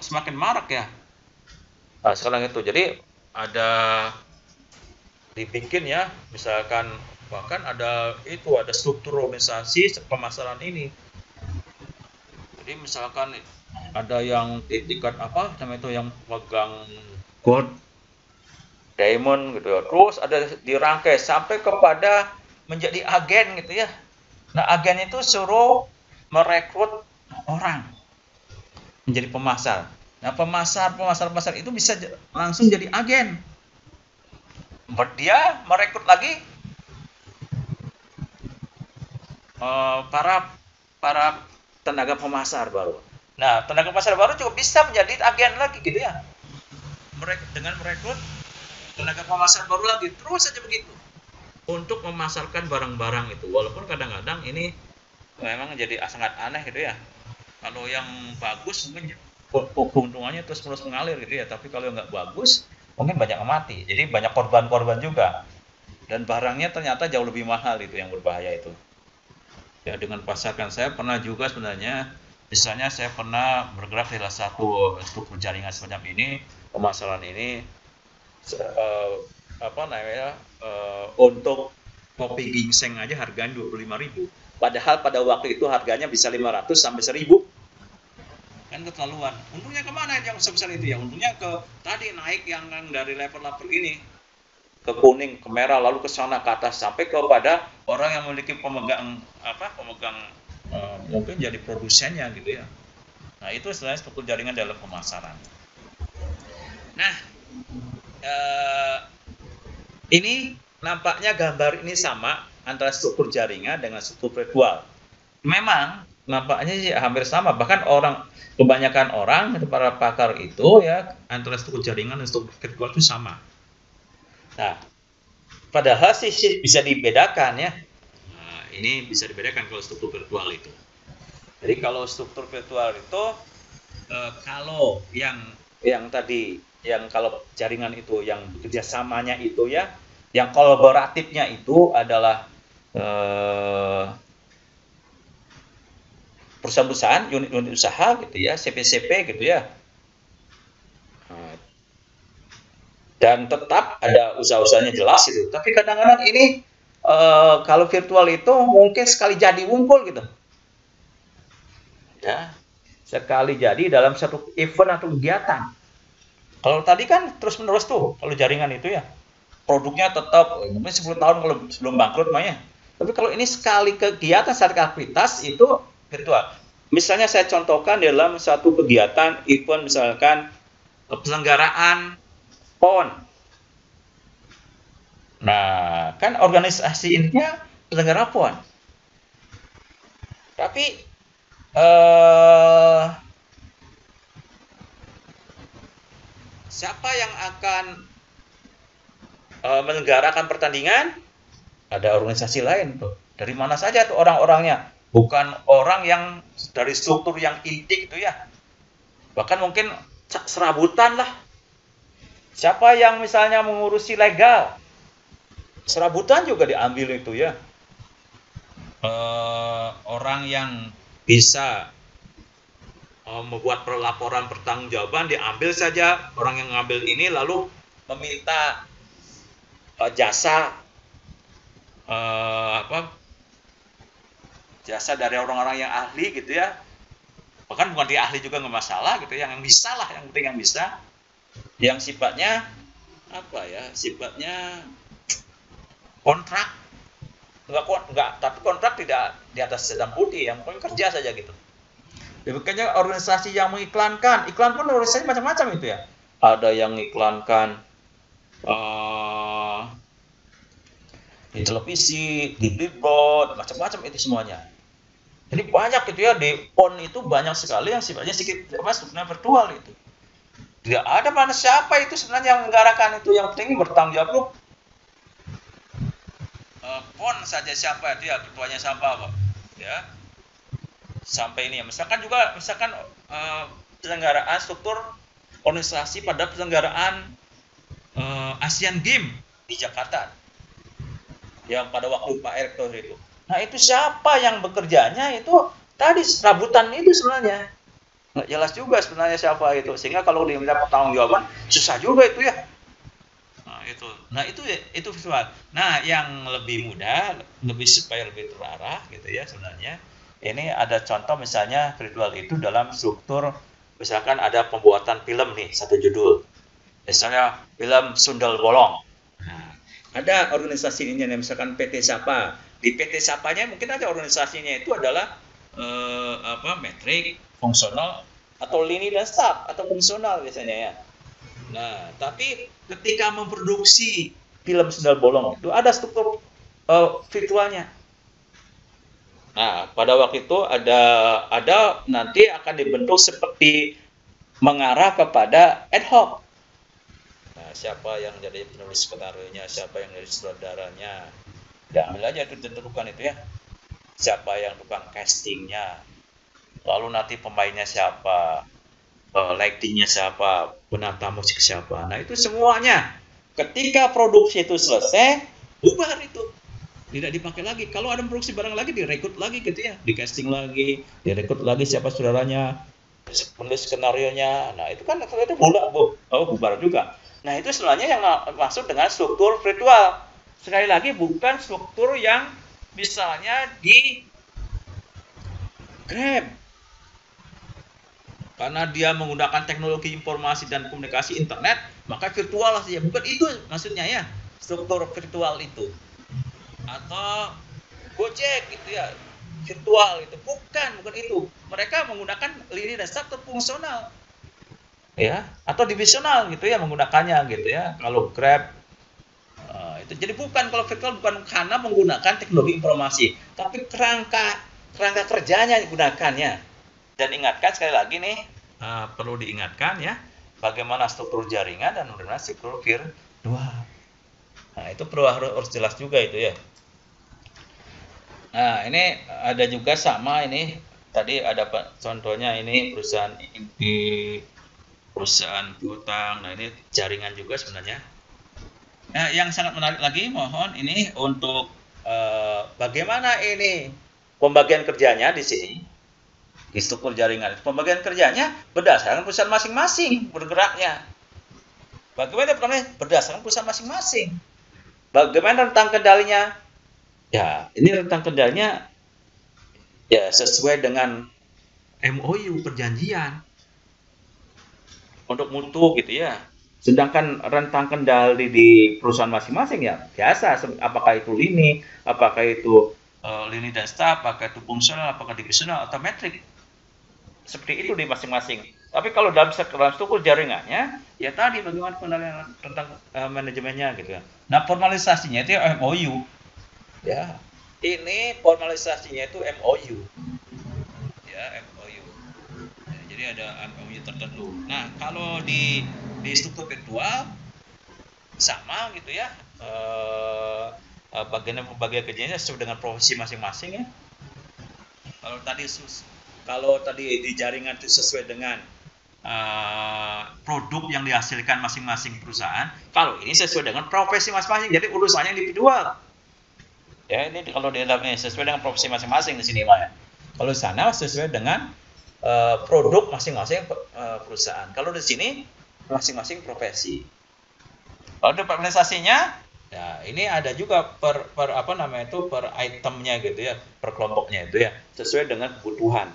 semakin marak ya. Nah, sekarang itu jadi ada dibikin ya, misalkan bahkan ada struktur organisasi pemasaran ini. Jadi misalkan ada yang di tingkat apa namanya itu yang pegang gold, diamond gitu ya. Terus ada dirangkai sampai kepada menjadi agen gitu ya. Nah, agen itu suruh merekrut orang menjadi pemasar. Nah, pemasar itu bisa langsung jadi agen. Dia merekrut lagi para tenaga pemasar baru. Nah, tenaga pemasar baru juga bisa menjadi agen lagi gitu ya. Dengan merekrut tenaga pemasar baru lagi, terus saja begitu untuk memasarkan barang-barang itu. Walaupun kadang-kadang ini memang jadi sangat aneh gitu ya. Kalau yang bagus mungkin keuntungannya terus mengalir gitu ya, tapi kalau nggak bagus mungkin banyak yang mati. Jadi banyak korban-korban juga. Dan barangnya ternyata jauh lebih mahal, itu yang berbahaya itu. Ya, dengan pasarkan saya pernah juga sebenarnya, misalnya saya pernah bergerak di salah satu struktur jaringan semacam ini, pemasaran ini, untuk kopi ginseng aja harganya 25.000. Padahal pada waktu itu harganya bisa 500 sampai 1.000. Kan keterlaluan. Untungnya kemana yang sebesar itu ya? Untungnya ke tadi naik yang dari level-level ini ke kuning, ke merah, lalu ke sana ke atas sampai kepada orang yang memiliki pemegang mungkin jadi produsennya gitu ya. Nah, itu sebenarnya struktur jaringan dalam pemasaran. Nah, ini nampaknya gambar ini sama antara struktur jaringan dengan struktur virtual. Memang nampaknya sih hampir sama, bahkan kebanyakan orang para pakar itu ya antara struktur jaringan dan struktur virtual itu sama. Nah, padahal sih bisa dibedakan ya. Nah, ini bisa dibedakan kalau struktur virtual itu. Jadi kalau struktur virtual itu kalau yang tadi yang kalau jaringan itu yang kerjasamanya itu ya, yang kolaboratifnya itu adalah perusahaan-perusahaan, unit-unit usaha gitu ya, CP-CP gitu ya. Dan tetap ada usaha-usahanya jelas gitu. Tapi kadang-kadang ini kalau virtual itu mungkin sekali jadi ngumpul gitu. Ya, sekali jadi dalam satu event atau kegiatan. Kalau tadi kan terus-menerus tuh, kalau jaringan itu ya, produknya tetap mungkin 10 tahun kalau sebelum bangkrut makanya. Tapi kalau ini sekali kegiatan, satu aktivitas itu virtual. Misalnya saya contohkan dalam satu kegiatan event misalkan penyelenggaraan PON. Nah, kan organisasi ininya penyelenggara PON. Tapi siapa yang akan menyelenggarakan pertandingan? Ada organisasi lain tuh. Dari mana saja tuh orang-orangnya? Bukan orang yang dari struktur yang inti itu ya. Bahkan mungkin serabutan lah. Siapa yang misalnya mengurusi legal? Serabutan juga diambil itu ya. Orang yang bisa membuat laporan pertanggungjawaban diambil saja orang yang ngambil ini, lalu meminta jasa jasa dari orang-orang yang ahli gitu ya. Bahkan bukan dia ahli juga nggak masalah gitu, yang bisa lah, yang penting yang bisa, yang sifatnya sifatnya kontrak, tapi kontrak tidak di atas hitam putih, yang penting kerja saja gitu. Makanya organisasi yang mengiklankan, iklan pun organisasi macam-macam itu ya. Ada yang mengiklankan di televisi, di billboard, macam-macam itu semuanya. Jadi banyak gitu ya, di PON itu banyak sekali yang sifatnya sebenarnya virtual itu. Tidak ada mana siapa itu sebenarnya yang menggarakan itu, yang penting bertanggung jawab lu. PON saja siapa itu ya, ketuanya siapa Pak? Ya. Sampai ini ya, misalkan penyelenggaraan struktur organisasi pada penyelenggaraan Asian Games di Jakarta yang pada waktu Pak Erick Thohir itu. Nah itu siapa yang bekerjanya itu tadi serabutan itu sebenarnya nggak jelas juga sebenarnya siapa itu, sehingga kalau diminta pertanggungjawaban susah juga itu ya. Nah itu visual. Nah yang lebih mudah, supaya lebih terarah gitu ya sebenarnya. Ini ada contoh misalnya virtual itu dalam struktur, misalkan ada pembuatan film nih satu judul, misalnya film Sundel Bolong. Nah, ada organisasi ini misalkan PT Sapa. Di PT Sapanya mungkin ada organisasinya itu adalah metrik, fungsional, atau lini dan staff atau fungsional biasanya ya. Nah, tapi ketika memproduksi film Sundel Bolong itu ada struktur virtualnya. Nah, pada waktu itu ada nanti akan dibentuk seperti mengarah kepada ad hoc. Nah, siapa yang jadi penulis skenario-nya, siapa yang jadi sutradaranya. Ya, ambil aja itu ditentukan itu ya. Siapa yang tukang castingnya. Lalu nanti pemainnya siapa, lightingnya siapa, penata musik siapa. Nah, itu semuanya. Ketika produksi itu selesai, bubar itu. Tidak dipakai lagi. Kalau ada produksi barang lagi, direkrut lagi gitu ya. Di casting lagi, direkrut lagi siapa saudaranya, penulis skenario-nya. Nah, itu kan itu bubar juga. Nah, itu sebenarnya yang maksud dengan struktur virtual. Sekali lagi bukan struktur yang misalnya di Grab. Karena dia menggunakan teknologi informasi dan komunikasi internet, maka virtual saja. Bukan itu maksudnya ya, struktur virtual itu. Atau Gojek gitu ya, virtual itu. Bukan itu. Mereka menggunakan lini dan struktur fungsional. Ya, atau divisional gitu ya menggunakannya gitu ya. Kalau Grab itu jadi bukan, kalau virtual bukan karena menggunakan teknologi informasi, tapi kerangka kerjanya digunakannya. Dan ingatkan sekali lagi nih, perlu diingatkan ya, bagaimana struktur jaringan dan bagaimana struktur virtual. Nah, itu perlu harus jelas juga itu ya. Nah, ini ada juga sama ini, tadi ada contohnya ini perusahaan piutang. Nah, ini jaringan juga sebenarnya. Nah, yang sangat menarik lagi, mohon ini untuk bagaimana ini pembagian kerjanya di sini. Di struktur jaringan, pembagian kerjanya berdasarkan perusahaan masing-masing bergeraknya. Bagaimana berdasarkan perusahaan masing-masing. Bagaimana rentang kendalinya? Ya, ini rentang kendalinya ya sesuai dengan MOU, perjanjian untuk mutu gitu ya. Sedangkan rentang kendali di perusahaan masing-masing ya biasa, apakah itu lini, apakah itu lini dan staff, apakah itu fungsional, apakah divisional atau metrik. Seperti itu di masing-masing. Tapi kalau dalam struktur jaringannya, ya tadi bagaimana pengendalian tentang manajemennya gitu ya. Nah, formalisasinya itu MOU. Ya, ini formalisasinya itu MOU. Ya, MOU. Ya, jadi ada MOU tertentu. Nah, kalau di struktur virtual sama gitu ya. Bagian kerjanya sesuai dengan profesi masing-masing ya. Kalau tadi di jaringan itu sesuai dengan produk yang dihasilkan masing-masing perusahaan, kalau ini sesuai dengan profesi masing-masing, jadi urusannya individual. Ya, ini kalau di dalamnya sesuai dengan profesi masing-masing di sini, Pak ya. Kalau di sana sesuai dengan produk masing-masing perusahaan. Kalau di sini masing-masing profesi. Kalau di organisasinya, ya ini ada juga per itemnya gitu ya, per kelompoknya itu ya, sesuai dengan kebutuhan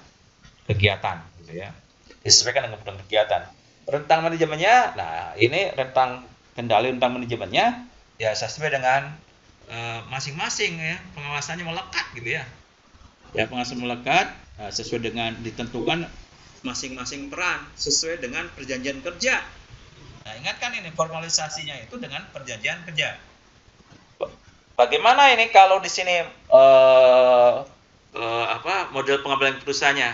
kegiatan gitu ya, disesuaikan dengan kebutuhan kegiatan. Rentang manajemennya, nah ini rentang kendali rentang manajemennya ya sesuai dengan masing-masing ya, pengawasannya melekat gitu ya. Ya, pengawasan melekat sesuai dengan ditentukan masing-masing peran sesuai dengan perjanjian kerja. Nah, ingatkan ini formalisasinya itu dengan perjanjian kerja. Bagaimana ini kalau di sini model pengambilan keputusannya?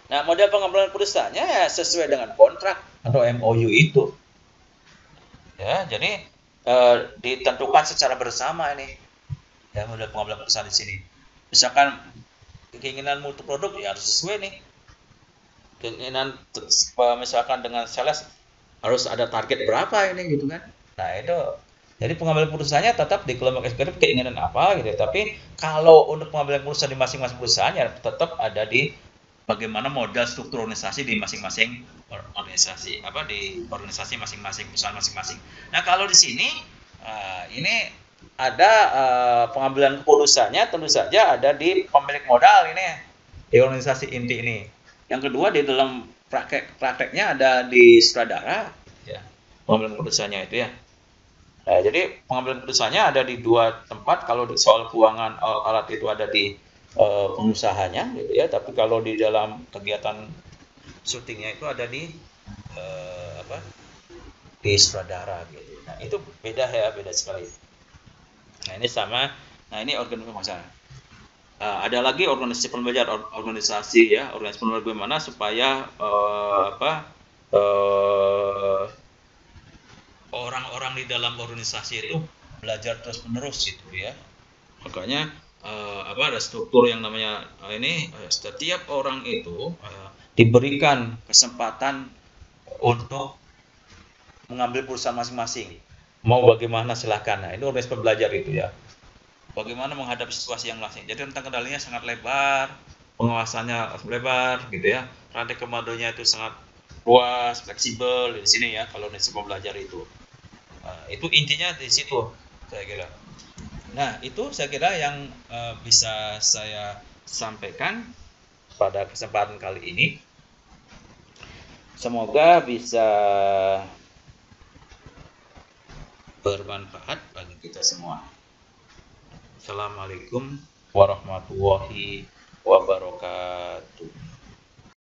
Nah, model pengambilan keputusannya ya sesuai dengan kontrak atau MOU itu. Ya, jadi ditentukan secara bersama ini. Ya, model pengambilan keputusan di sini. Misalkan keinginan mutu produk ya harus sesuai nih. keinginan misalkan dengan sales harus ada target berapa ini gitu kan. Nah itu jadi pengambilan keputusannya tetap di kelompok eksekutif keinginan apa gitu. Tapi kalau untuk pengambilan keputusan di masing-masing perusahaan ya tetap ada di bagaimana modal struktur organisasi di masing-masing organisasi apa di organisasi masing-masing perusahaan masing-masing. Nah kalau di sini ini ada pengambilan keputusannya tentu saja ada di pemilik modal ini di organisasi inti ini. Yang kedua di dalam prakteknya ada di sutradara ya pengambilan keputusannya itu ya. Nah, jadi pengambilan keputusannya ada di dua tempat. Kalau soal keuangan alat itu ada di pengusahanya gitu ya, tapi kalau di dalam kegiatan syutingnya itu ada di apa di sutradara gitu. Nah itu beda ya, beda sekali. Nah ini sama. Nah ini organisasi pengusaha. Ada lagi organisasi pembelajar organisasi ya, organisasi pembelajar bagaimana supaya orang-orang di dalam organisasi itu belajar terus menerus gitu ya. Makanya ada struktur yang namanya ini setiap orang itu diberikan kesempatan untuk mengambil perusahaan masing-masing. Mau bagaimana silahkan. Nah, ini organisasi pembelajar itu ya. Bagaimana menghadapi situasi yang langsung. Jadi rentang kendalinya sangat lebar, pengawasannya lebar gitu ya. Rantai komandonya itu sangat luas, fleksibel di sini ya kalau di pembelajar itu. Itu intinya di situ saya kira. Nah, itu saya kira yang bisa saya sampaikan pada kesempatan kali ini. Semoga bisa bermanfaat bagi kita semua. Assalamualaikum warahmatullahi wabarakatuh.